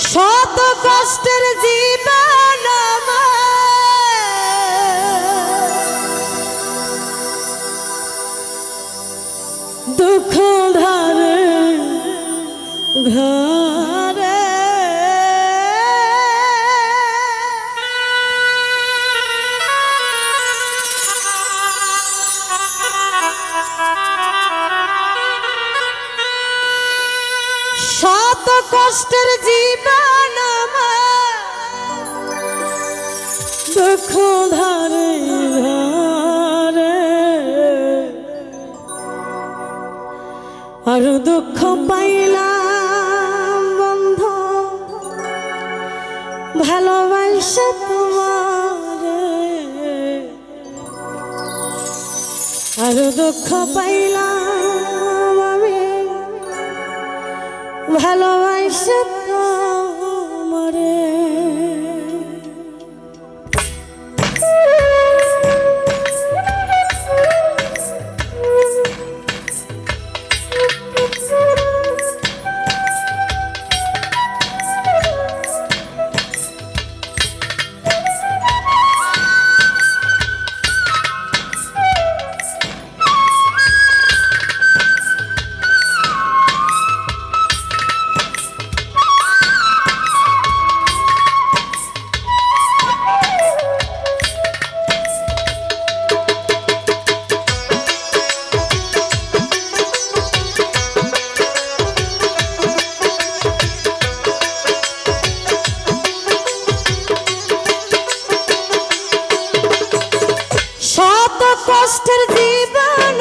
শত কষ্টের জীবন দুঃখ ধারে ঘরে শত কষ্টের জীবন দুঃখ ধারে ঘরে আর দুঃখ পাইলাম বন্ধু ভালোবাসা তোমারে আর দুঃখ পাইলাম আমি ভালোবাসা তোমারে কষ্টের জীবন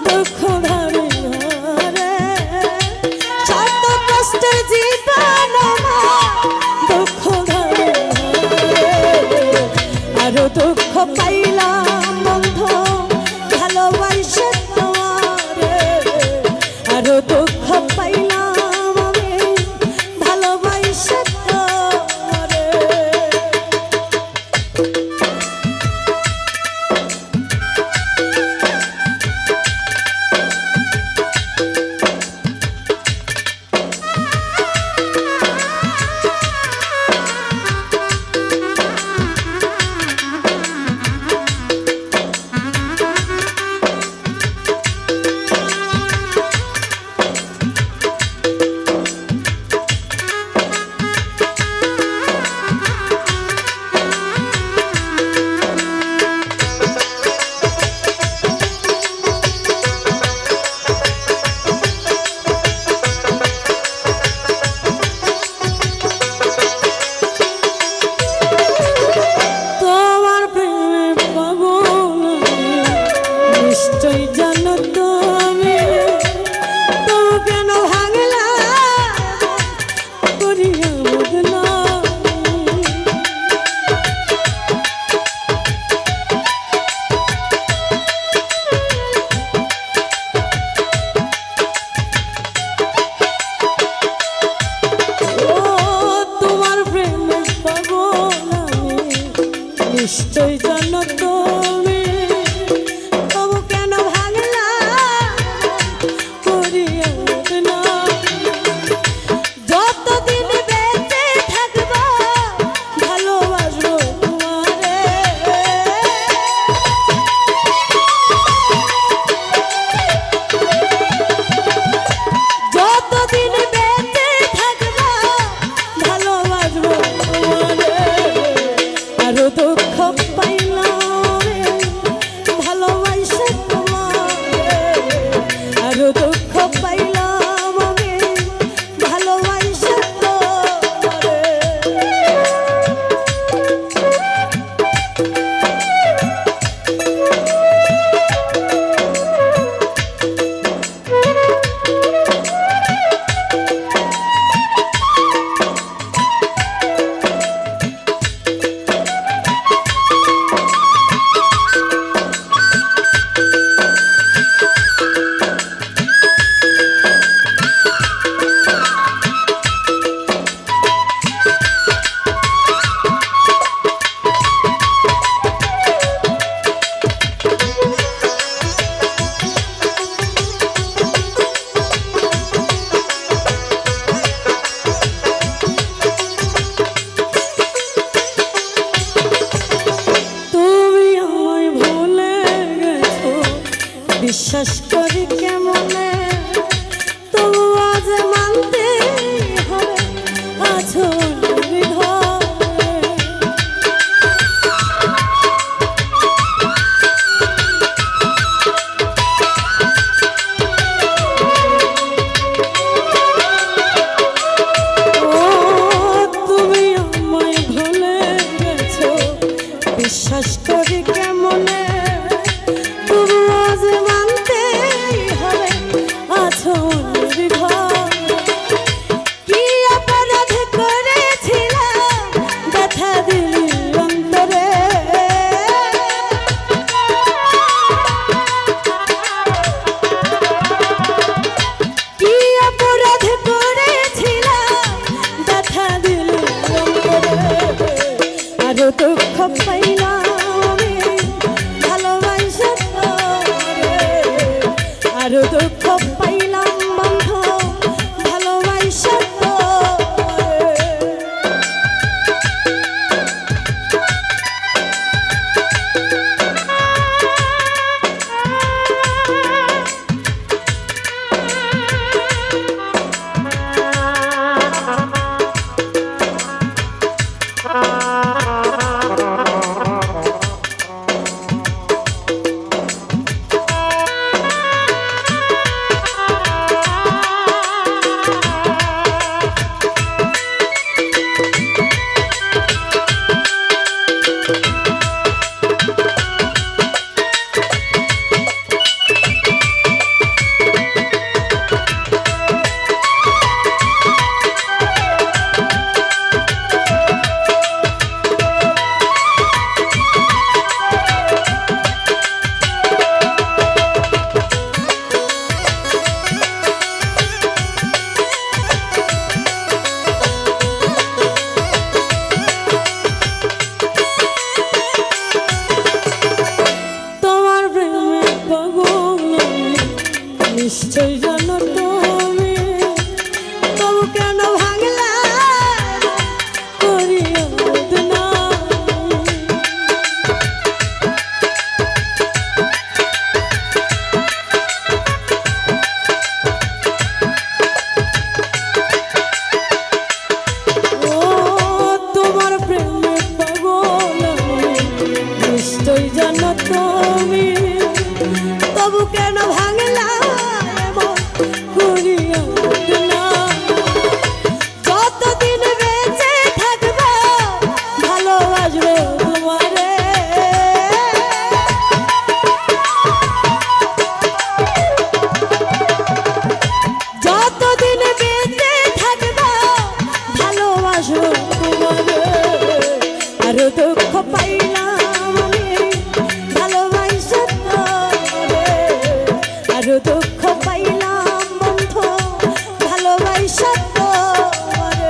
দুঃখ ধারে ঘরে শত কষ্টের জীবন দুঃখ ধারে আর দুঃখ পাইলাম বন্ধু ভালোবাসা তোমারে আর দুঃখ পাইলাম আমি ভালোবাসা তোমারে ভালোবাসা তোমারে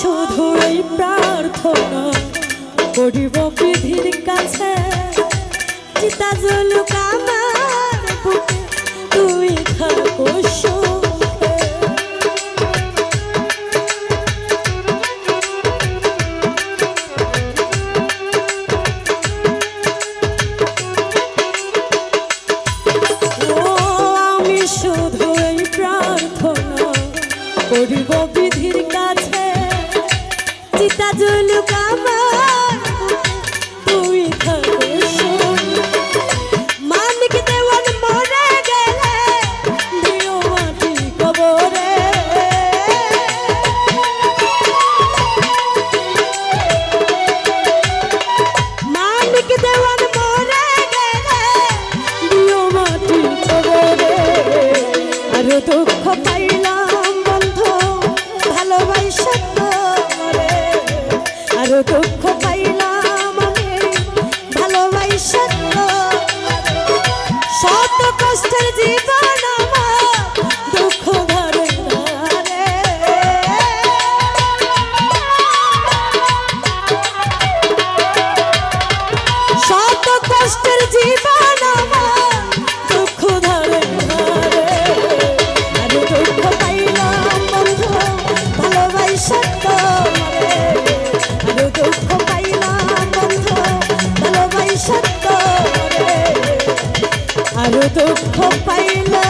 শুধু এই প্রার্থনা করিব বিধির কাছে চিতা জলুক আমার বুকে তুই থাকো সুখে ও আমি শুধু এই প্রার্থনা করিব বিধির কাছে চিতা জলুক আমার তুই থাকো মানিক দেওয়ান মরে গেলে দিও মাটি কবরে মানিক দেওয়ান মরে গেলে দিও মাটি কবরে আরো দুঃখ পাইলাম বন্ধু ভালোবাসা আরো দুঃখ পাইলাম আমি ভালোবাসা শত কষ্টের জীবন আমার দুঃখ ধরে ধরে শত কষ্টের জীবন আমার দুঃখ ধরে ধরে আরো দুঃখ পাইলাম বন্ধু ভালোবাসা দুঃখ পাইলাম বন্ধু ভালোবাসা তোরে আরো দুঃখ পাইলাম